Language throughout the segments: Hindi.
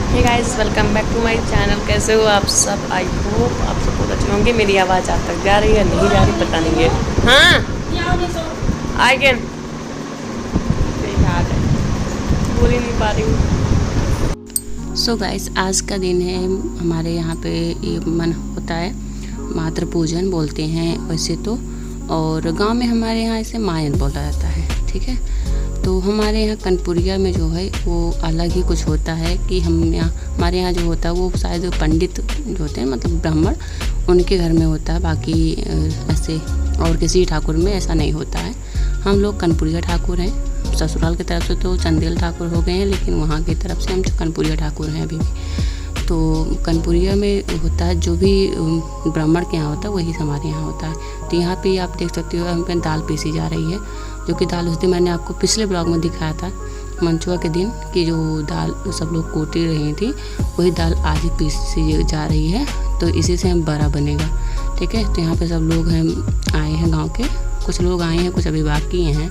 Hey guys, welcome back to my channel. कैसे हो आप सब? आई होप आप सब बहुत अच्छे होंगे। मेरी आवाज़ आप तक जा रही है नहीं जा रही पता नहीं है। हाँ, आई कैन बोल ही नहीं पा रही हूँ। सो गाइस, आज का दिन है। हमारे यहाँ पे ये मन होता है, मातृ पूजन बोलते हैं वैसे तो, और गांव में हमारे यहाँ इसे मायन बोला जाता है। ठीक है, तो हमारे यहाँ कनपुरिया में जो है वो अलग ही कुछ होता है कि हमारे यहाँ जो होता है वो शायद पंडित जो होते हैं, मतलब ब्राह्मण, उनके घर में होता है। बाकी ऐसे और किसी ठाकुर में ऐसा नहीं होता है। हम लोग कनपुरिया ठाकुर हैं। ससुराल की तरफ से तो चंदेल ठाकुर हो गए हैं, लेकिन वहाँ की तरफ से हम कनपुरिया ठाकुर हैं अभी भी। तो कनपुरिया में होता है, जो भी ब्राह्मण के यहाँ होता है वही हमारे यहाँ होता है। तो यहाँ पे आप देख सकते हो हम पे दाल पीसी जा रही है, जो कि दाल उस दिन मैंने आपको पिछले ब्लॉग में दिखाया था मंचुआ के दिन कि जो दाल सब लोग कोटी रही थी वही दाल आज ही पीसी जा रही है। तो इसी से हम बड़ा बनेगा। ठीक है, तो यहाँ पे सब लोग हैं, आए हैं गांव के, कुछ लोग आए हैं, कुछ अभी बाकी हैं।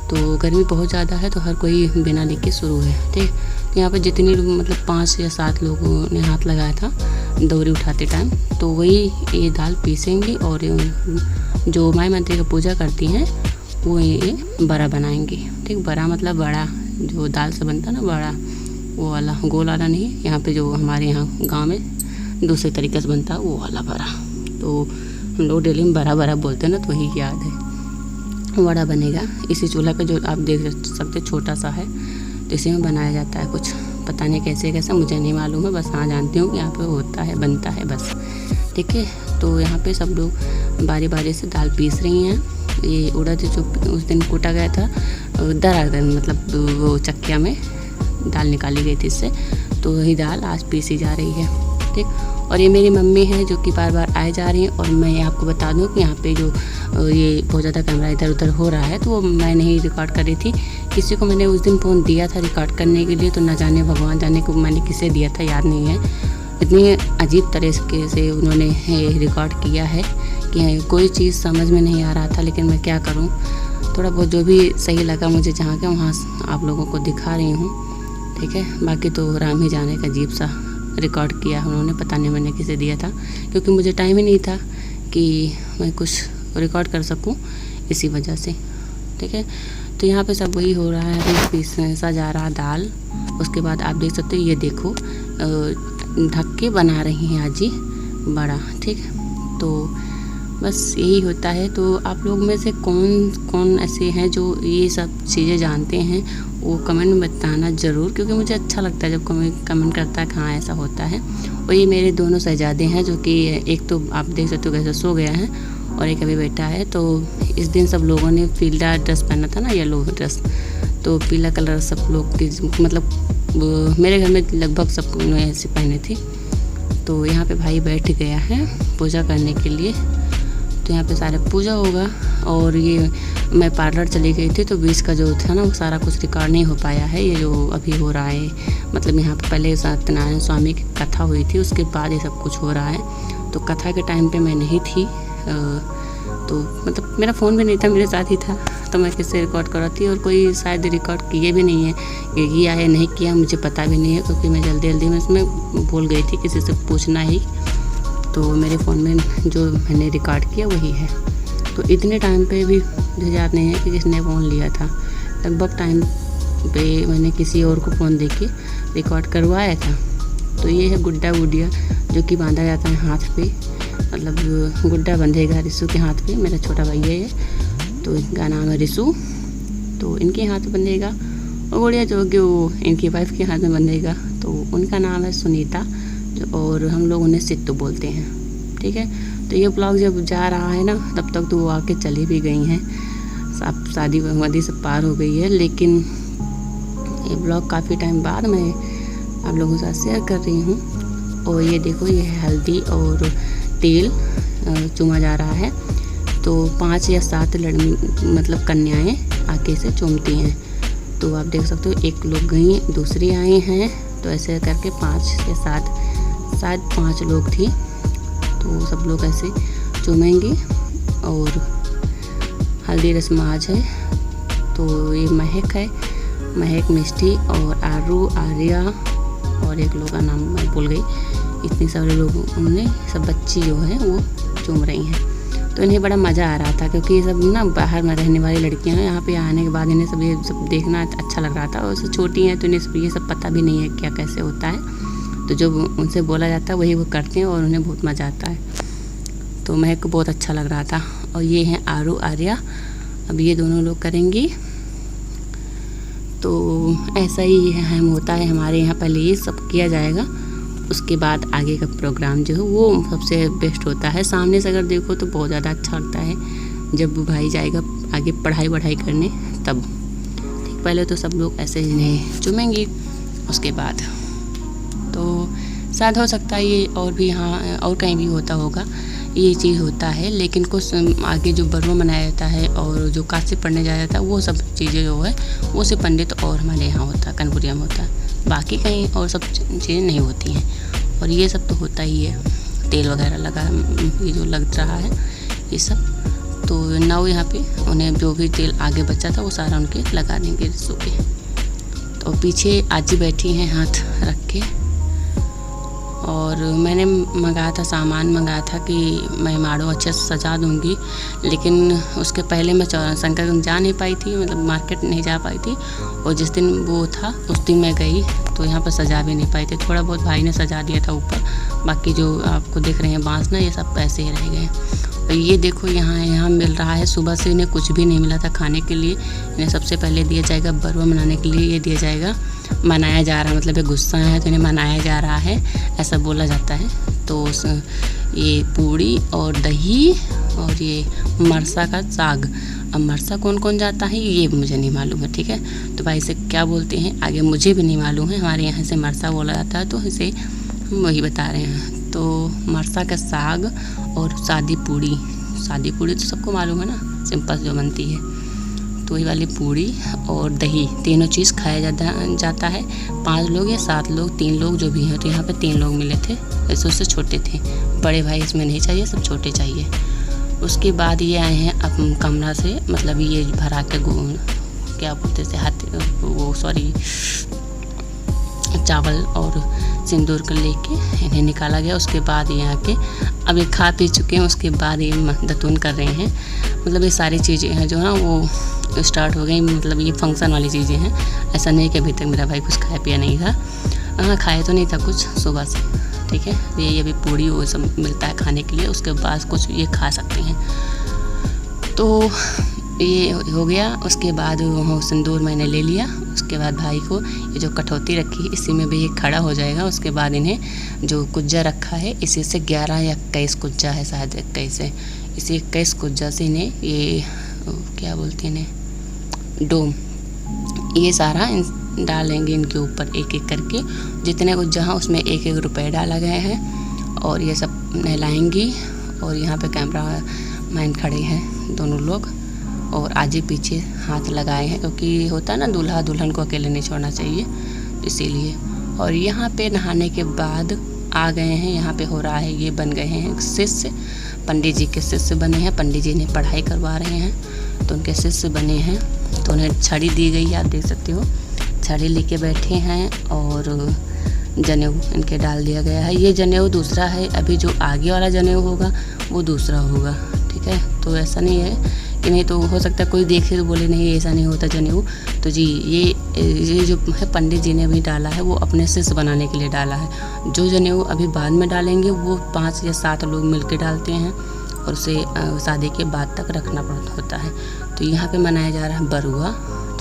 तो गर्मी बहुत ज़्यादा है तो हर कोई बिना लेके शुरू है। ठीक, तो यहाँ पे जितनी मतलब 5 या 7 लोगों ने हाथ लगाया था दौरी उठाते टाइम, तो वही ये दाल पीसेंगी और जो माई मंत्री का पूजा करती हैं वो ये बड़ा बनाएंगी। ठीक, बड़ा मतलब बड़ा जो दाल से बनता ना, बड़ा वो वाला, गोल वाला नहीं। यहाँ पे जो हमारे यहाँ गांव में दूसरे तरीके से बनता है वो वाला बड़ा। तो हम लोग डेली में बड़ा बड़ा बोलते हैं ना, तो वही याद है। बड़ा बनेगा। इसी चूल्हा पे जो आप देख सकते छोटा सा है, तो इसी में बनाया जाता है। कुछ पता नहीं कैसे कैसे, मुझे नहीं मालूम है, बस हाँ जानती हूँ कि यहाँ पे होता है, बनता है बस। ठीक है, तो यहाँ पे सब लोग बारी बारी से दाल पीस रही हैं। ये उड़द जो उस दिन कूटा गया था, दर मतलब वो चक्किया में दाल निकाली गई थी इससे, तो वही दाल आज पीसी जा रही है। ठीक, और ये मेरी मम्मी है जो कि बार बार आए जा रही हैं। और मैं आपको बता दूं कि यहाँ पे जो ये बहुत ज़्यादा कैमरा इधर उधर हो रहा है, तो वो मैं नहीं रिकॉर्ड कर रही थी। किसी को मैंने उस दिन फ़ोन दिया था रिकॉर्ड करने के लिए, तो न जाने भगवान जाने को मैंने किसे दिया था, याद नहीं है। इतनी अजीब तरीके से उन्होंने रिकॉर्ड किया है कि कोई चीज़ समझ में नहीं आ रहा था, लेकिन मैं क्या करूँ, थोड़ा बहुत जो भी सही लगा मुझे जहाँ के वहाँ आप लोगों को दिखा रही हूँ। ठीक है, बाकी तो राम ही जाने का अजीब सा रिकॉर्ड किया उन्होंने, पता नहीं मैंने किसे दिया था, क्योंकि मुझे टाइम ही नहीं था कि मैं कुछ रिकॉर्ड कर सकूं, इसी वजह से। ठीक है, तो यहाँ पे सब वही हो रहा है, पीसा जा रहा दाल। उसके बाद आप देख सकते हो, ये देखो ढक के बना रही हैं आजी बड़ा। ठीक, तो बस यही होता है। तो आप लोग में से कौन कौन ऐसे हैं जो ये सब चीज़ें जानते हैं, वो कमेंट में बताना ज़रूर, क्योंकि मुझे अच्छा लगता है जब कमेंट करता है हाँ ऐसा होता है। और ये मेरे दोनों शहजादे हैं, जो कि एक तो आप देख सकते हो कैसे सो गया है और एक अभी बैठा है। तो इस दिन सब लोगों ने पीला ड्रेस पहना था ना, येलो ड्रेस, तो पीला कलर सब लोग की, मतलब मेरे घर में लगभग सब ने ऐसे पहने थे। तो यहाँ पे भाई बैठ गया है पूजा करने के लिए। तो यहाँ पे सारा पूजा होगा। और ये मैं पार्लर चली गई थी, तो बीच का जो था ना वो सारा कुछ रिकॉर्ड नहीं हो पाया है। ये जो अभी हो रहा है, मतलब यहाँ पे पहले सत्यनारायण स्वामी की कथा हुई थी, उसके बाद ये सब कुछ हो रहा है। तो कथा के टाइम पे मैं नहीं थी, तो मतलब मेरा फ़ोन भी नहीं था, मेरे साथ ही था, तो मैं किससे रिकॉर्ड कराती। और कोई शायद रिकॉर्ड किए भी नहीं है, किया है नहीं किया मुझे पता भी नहीं है, क्योंकि मैं जल्दी जल्दी में इसमें भूल गई थी किसी से पूछना ही। तो मेरे फ़ोन में जो मैंने रिकॉर्ड किया वही है। तो इतने टाइम पे भी मुझे याद नहीं है कि किसने फ़ोन लिया था। लगभग टाइम पे मैंने किसी और को फ़ोन देके रिकॉर्ड करवाया था। तो ये है गुड्डा गुडिया, जो कि बांधा जाता है हाथ पे, मतलब गुड्डा बंधेगा रिसू के हाथ पे। मेरा छोटा भैया है, तो इनका नाम है रिसू, तो इनके हाथ बंधेगा। और गुड़िया जो कि वो इनकी वाइफ के हाथ में बंधेगा, तो उनका नाम है सुनीता, और हम लोग उन्हें सिद्धू बोलते हैं। ठीक है, तो ये ब्लॉग जब जा रहा है ना, तब तक तो वो आके चली भी गई हैं, सब शादी वादी सब पार हो गई है। लेकिन ये ब्लॉग काफ़ी टाइम बाद मैं आप लोगों के साथ शेयर कर रही हूँ। और ये देखो, ये हल्दी और तेल चूमा जा रहा है। तो 5 या 7 मतलब कन्याएं आके इसे चूमती हैं। तो आप देख सकते हो, एक लोग गई, दूसरी आई हैं, तो ऐसे करके 5 या 7, शायद 5 लोग थी। तो सब लोग ऐसे चूमेंगे। और हल्दी रस्म आज है। तो ये महक है, महक, मिष्टी और आरू, आर्या और एक लोग का नाम मैं भूल गई। इतने सारे लोग उनने सब बच्ची जो है वो चूम रही हैं। तो इन्हें बड़ा मज़ा आ रहा था, क्योंकि ये सब ना बाहर में रहने वाली लड़कियां हैं। यहाँ पे आने के बाद इन्हें सब ये सब देखना अच्छा लग रहा था। और से छोटी हैं तो इन्हें ये सब पता भी नहीं है क्या कैसे होता है। तो जो उनसे बोला जाता है वही वो करते हैं और उन्हें बहुत मज़ा आता है। तो महक को बहुत अच्छा लग रहा था। और ये हैं आरू आर्या, अब ये दोनों लोग करेंगी। तो ऐसा ही हम होता है हमारे यहाँ, पहले ये सब किया जाएगा, उसके बाद आगे का प्रोग्राम जो है वो सबसे बेस्ट होता है। सामने से अगर देखो तो बहुत ज़्यादा अच्छा लगता है जब भाई जाएगा आगे पढ़ाई करने तब। ठीक, पहले तो सब लोग ऐसे इन्हें चूमेंगी, उसके बाद तो शायद हो सकता है ये और भी यहाँ और कहीं भी होता होगा ये चीज़ होता है। लेकिन कुछ आगे जो बरवा मनाया जाता है और जो काशी पढ़ने जाया जाता है वो सब चीज़ें जो है वो सिर्फ पंडित और हमारे यहाँ होता है, कनपुरिया में होता है। बाकी कहीं और सब चीज़ें नहीं होती हैं। और ये सब तो होता ही है, तेल वगैरह लगा ये जो लग रहा है ये सब। तो नाव यहाँ पे उन्हें जो भी तेल आगे बचा था वो सारा उनके लगा देंगे रिसू के। तो पीछे आजी बैठी हैं हाथ रख के। और मैंने मंगाया था, सामान मंगाया था कि मैं माड़ो अच्छे से सजा दूंगी, लेकिन उसके पहले मैं शंकरगंज जा नहीं पाई थी, मतलब मार्केट नहीं जा पाई थी। और जिस दिन वो था उस दिन मैं गई तो यहाँ पर सजा भी नहीं पाई थी। थोड़ा बहुत भाई ने सजा दिया था ऊपर, बाकी जो आपको देख रहे हैं बांस ना ये सब पैसे ही रह गए। और ये देखो यहाँ मिल रहा है, सुबह से इन्हें कुछ भी नहीं मिला था खाने के लिए। इन्हें सबसे पहले दिया जाएगा बरवा मनाने के लिए, ये दिया जाएगा, मनाया जा रहा है, मतलब ये गुस्सा है तो इन्हें मनाया जा रहा है ऐसा बोला जाता है। तो ये पूड़ी और दही और ये मरसा का साग। अब मरसा कौन कौन जाता है ये मुझे नहीं मालूम है, ठीक है। तो भाई से क्या बोलते हैं आगे मुझे भी नहीं मालूम है, हमारे यहाँ से मरसा बोला जाता है तो इसे हम वही बता रहे हैं। तो मरसा का साग और सादी पूड़ी तो सबको मालूम है ना, सिंपल जो बनती है, तो वही वाली पूड़ी और दही तीनों चीज़ खाया जाता है। 5 लोग या 7 लोग, 3 लोग जो भी हैं, तो यहाँ पे 3 लोग मिले थे, ऐसे उससे छोटे थे, बड़े भाई इसमें नहीं चाहिए, सब छोटे चाहिए। उसके बाद ये आए हैं अब कमरा से, मतलब ये भरा के क्या बोलते थे चावल और सिंदूर को लेके इन्हें निकाला गया। उसके बाद ये आके अब ये खा पी चुके हैं, उसके बाद ये दतून कर रहे हैं। मतलब ये सारी चीज़ें हैं जो ना वो स्टार्ट हो गई, मतलब ये फंक्शन वाली चीज़ें हैं। ऐसा नहीं कि अभी तक मेरा भाई कुछ खाया पिया नहीं था, हाँ खाए तो नहीं था कुछ सुबह से, ठीक है। ये अभी पूड़ी वो सब मिलता है खाने के लिए, उसके बाद कुछ ये खा सकते हैं। तो ये हो गया। उसके बाद वो सिंदूर मैंने ले लिया। उसके बाद भाई को ये जो कठौती रखी इसी में भी ये खड़ा हो जाएगा। उसके बाद इन्हें जो कुज्जा रखा है इसी से 11 या 21 कुज्जा है, शायद 21 है, इसी 21 कुज्जा से इन्हें ये क्या बोलते हैं इन्हें डोम, ये सारा डालेंगे इनके ऊपर एक एक करके। जितने कुज्जा हैं उसमें 1-1 रुपये डाला गया है। और ये सब नहलाएंगी। और यहाँ पे कैमरा मैन खड़े हैं दोनों लोग और आगे पीछे हाथ लगाए हैं, क्योंकि होता है ना दूल्हा दुल्हन को अकेले नहीं छोड़ना चाहिए, इसीलिए। और यहाँ पे नहाने के बाद आ गए हैं, यहाँ पे हो रहा है, ये बन गए हैं शिष्य, पंडित जी के शिष्य बने हैं। पंडित जी ने पढ़ाई करवा रहे हैं तो उनके शिष्य बने हैं। तो उन्हें छड़ी दी गई, आप देख सकते हो, छड़ी लेके बैठे हैं। और जनेऊ इनके डाल दिया गया है। ये जनेऊ दूसरा है, अभी जो आगे वाला जनेऊ होगा वो दूसरा होगा, ठीक है। तो ऐसा नहीं है कि नहीं तो हो सकता है कोई देखे तो बोले नहीं ऐसा नहीं होता जनेऊ। तो जी ये जो है पंडित जी ने अभी डाला है वो अपने शिष्य बनाने के लिए डाला है। जो जनेऊ अभी बाद में डालेंगे वो 5 या 7 लोग मिलकर डालते हैं और उसे शादी के बाद तक रखना होता है। तो यहाँ पे मनाया जा रहा है बरुआ,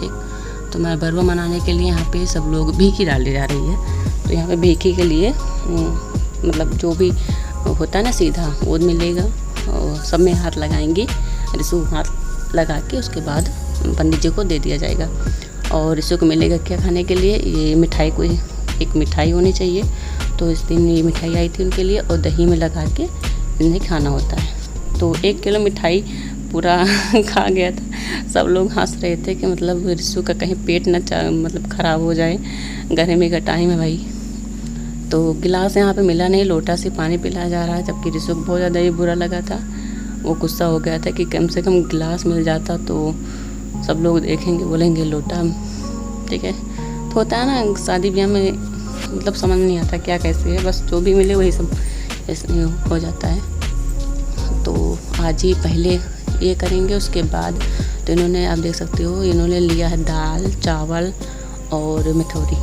ठीक। तो मैं बरुआ मनाने के लिए यहाँ पे सब लोग भीखी डाली जा रही है। तो यहाँ पे भीखी के लिए मतलब जो भी होता है ना सीधा वो मिलेगा और सब में हाथ लगाएंगे, रिसू हाथ लगा के उसके बाद पंडित जी को दे दिया जाएगा। और रिसू को मिलेगा क्या खाने के लिए, ये मिठाई, कोई एक मिठाई होनी चाहिए। तो इस दिन ये मिठाई आई थी उनके लिए और दही में लगा के इन्हें खाना होता है। तो 1 किलो मिठाई पूरा खा गया था। सब लोग हंस रहे थे कि मतलब रिसू का कहीं पेट न मतलब ख़राब हो जाए, गर्मी का टाइम है भाई। तो गिलास यहाँ पे मिला नहीं, लोटा से पानी पिलाया जा रहा है, जबकि रिसू को बहुत ज़्यादा ये बुरा लगा था। वो गुस्सा हो गया था कि कम से कम गिलास मिल जाता तो सब लोग देखेंगे बोलेंगे लोटा, ठीक है। तो होता है ना शादी ब्याह में मतलब समझ नहीं आता क्या कैसे है, बस जो भी मिले वही सब ऐसे हो जाता है। तो आज ही पहले ये करेंगे, उसके बाद तो इन्होंने, आप देख सकते हो, इन्होंने लिया है दाल, चावल और मेथौरी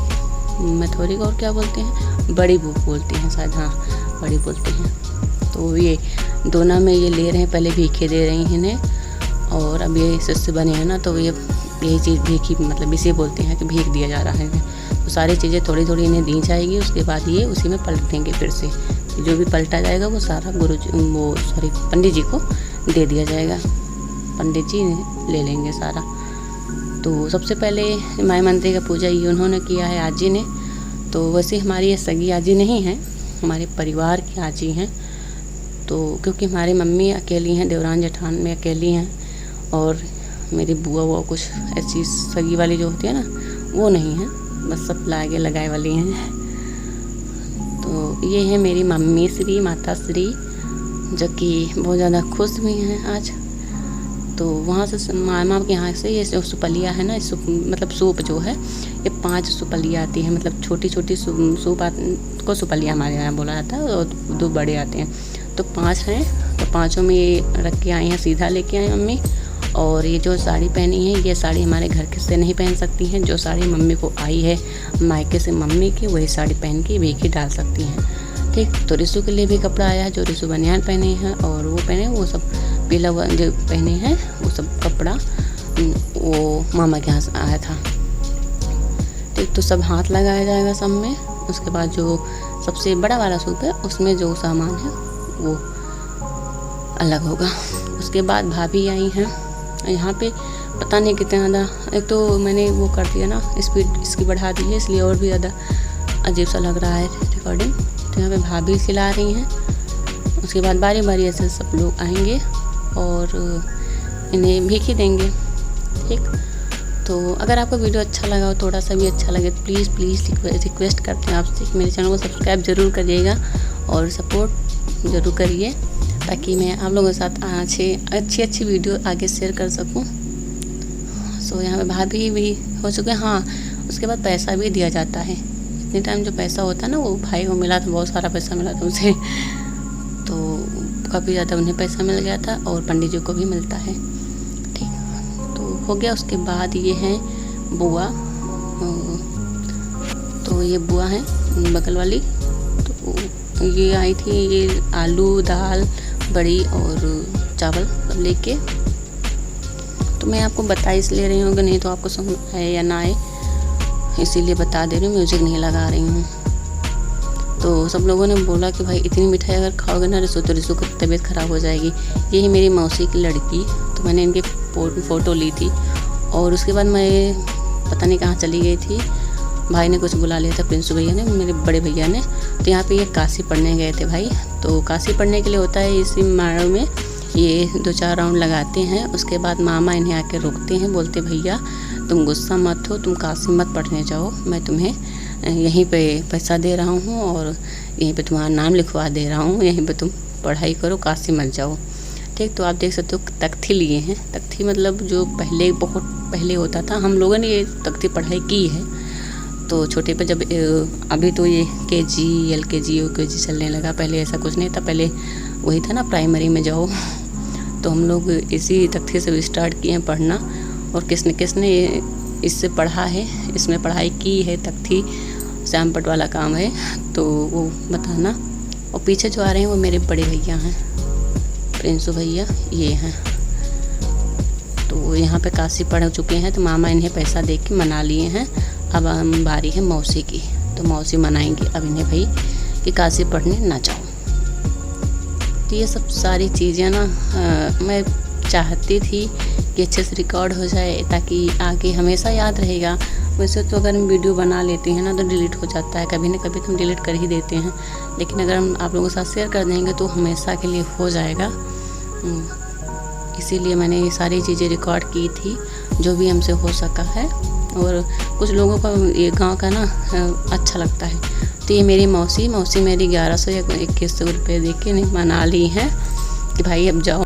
को और क्या बोलते हैं, बड़ी बोलते हैं शायद, हाँ बड़ी बोलते हैं। तो ये दोना में ये ले रहे हैं, पहले भीखे दे रही हैं इन्हें। और अब ये शिष्य बने हैं ना, तो ये यही चीज़ भीखी, मतलब इसे बोलते हैं कि भीख दिया जा रहा है। तो सारी चीज़ें थोड़ी थोड़ी इन्हें दी जाएगी, उसके बाद ये उसी में पलट देंगे फिर से। जो भी पलटा जाएगा वो सारा पंडित जी को दे दिया जाएगा, पंडित जी ले लेंगे सारा। तो सबसे पहले माय मंत्री का पूजा ये उन्होंने किया है, आजी ने। तो वैसे हमारी ये सगी आजी नहीं है, हमारे परिवार की आजी हैं। तो क्योंकि हमारी मम्मी अकेली हैं, देवरान जेठान में अकेली हैं, और मेरी बुआ कुछ ऐसी सगी वाली जो होती है ना वो नहीं है, बस सब लागे लगाए वाली हैं। तो ये है मेरी मम्मी श्री, माता श्री, जो कि बहुत ज़्यादा खुश हुई हैं आज। तो वहाँ से मामा के यहाँ से ये सुपलिया है ना, मतलब सूप जो है ये 5 सुपलिया आती है, मतलब छोटी छोटी सूप को सुपलिया हमारे यहाँ बोला जाता है, और 2 बड़े आते हैं। तो 5 हैं, तो 5 में ये रख के आई हैं, सीधा लेके आई मम्मी। और ये जो साड़ी पहनी है, ये साड़ी हमारे घर के से नहीं पहन सकती हैं। जो साड़ी मम्मी को आई है मायके से मम्मी की, वही साड़ी पहन के भीखी डाल सकती हैं, ठीक। तो रिशु के लिए भी कपड़ा आया है, जो रिशु बनियान पहने हैं और वो पहने, वो सब पीला जो पहने हैं वो सब कपड़ा वो मामा के यहाँ से आया था, ठीक। तो सब हाथ लगाया जाएगा सब में। उसके बाद जो सबसे बड़ा वाला सूप है उसमें जो सामान है वो अलग होगा। उसके बाद भाभी आई हैं यहाँ पे, पता नहीं कितना ज़्यादा, एक तो मैंने वो कर दिया ना, स्पीड इसकी बढ़ा दी है, इसलिए और भी ज़्यादा अजीब सा लग रहा है रिकॉर्डिंग। तो यहाँ पे भाभी खिला रही हैं। उसके बाद बारी बारी ऐसे सब लोग आएंगे और इन्हें भीखी देंगे, ठीक। तो अगर आपको वीडियो अच्छा लगा हो, थोड़ा सा भी अच्छा लगे, तो प्लीज़ रिक्वेस्ट करते हैं आपसे कि मेरे चैनल को सब्सक्राइब ज़रूर करिएगा और सपोर्ट ज़रूर करिए, ताकि मैं आप लोगों के साथ अच्छी वीडियो आगे शेयर कर सकूं। सो यहाँ पे भाभी भी हो चुके हैं। हाँ, उसके बाद पैसा भी दिया जाता है। इतने टाइम जो पैसा होता है ना, वो भाई को मिला था, बहुत सारा पैसा मिला था उसे, तो काफ़ी ज़्यादा उन्हें पैसा मिल गया था, और पंडित जी को भी मिलता है, ठीक। तो हो गया। उसके बाद ये हैं बुआ, तो ये बुआ हैं बगल वाली, तो ये आई थी, ये आलू, दाल, बड़ी और चावल सब लेके। तो मैं आपको बता इसलिए रही हूँ कि नहीं तो आपको समझ आए या ना आए, इसीलिए बता दे रही हूँ, म्यूज़िक नहीं लगा रही हूँ। तो सब लोगों ने बोला कि भाई इतनी मिठाई अगर खाओगे ना रिशु, तो रिशु की तबीयत ख़राब हो जाएगी। ये है मेरी मौसी की लड़की, तो मैंने इनकी फ़ोटो ली थी। और उसके बाद मैं पता नहीं कहाँ चली गई थी, भाई ने कुछ बुला लिया था, प्रिंसू भैया ने, मेरे बड़े भैया ने। तो यहाँ पे ये काशी पढ़ने गए थे भाई। तो काशी पढ़ने के लिए होता है, इसी माड़ों में ये 2-4 राउंड लगाते हैं। उसके बाद मामा इन्हें आके रोकते हैं, बोलते भैया तुम गुस्सा मत हो, तुम काशी मत पढ़ने जाओ, मैं तुम्हें यहीं पे पैसा दे रहा हूँ और यहीं पे तुम्हारा नाम लिखवा दे रहा हूँ, यहीं पे तुम पढ़ाई करो, काशी मत जाओ, ठीक। तो आप देख सकते हो तख्ती लिए हैं। तख्ती मतलब जो पहले, बहुत पहले होता था, हम लोगों ने ये तख्ती पढ़ाई की है। तो छोटे पे जब अभी तो ये KG, LKG, UKG चलने लगा, पहले ऐसा कुछ नहीं था, पहले वही था ना प्राइमरी में जाओ। तो हम लोग इसी तख्ती से स्टार्ट किए हैं पढ़ना। और किसने किसने इससे पढ़ा है, इसमें पढ़ाई की है, तख्ती श्यामपट वाला काम है, तो वो बताना। और पीछे जो आ रहे हैं वो मेरे बड़े भैया हैं, प्रिंसू भैया ये हैं। तो यहाँ पे काशी पढ़ चुके हैं, तो मामा इन्हें पैसा दे के मना लिए हैं। अब बारी है मौसी की, तो मौसी मनाएंगी अब इन्हें भाई कि काशी पढ़ने ना जाओ। तो ये सब सारी चीज़ें ना मैं चाहती थी कि अच्छे से रिकॉर्ड हो जाए, ताकि आगे हमेशा याद रहेगा। वैसे तो अगर हम वीडियो बना लेते हैं ना तो डिलीट हो जाता है, कभी ना कभी तो हम डिलीट कर ही देते हैं, लेकिन अगर हम आप लोगों के साथ शेयर कर देंगे तो हमेशा के लिए हो जाएगा। इसीलिए मैंने ये सारी चीज़ें रिकॉर्ड की थी, जो भी हमसे हो सका है। और कुछ लोगों को ये गांव का ना अच्छा लगता है। तो ये मेरी मौसी मेरी 1100 या 2100 रुपये दे के मना ली हैं कि भाई अब जाओ।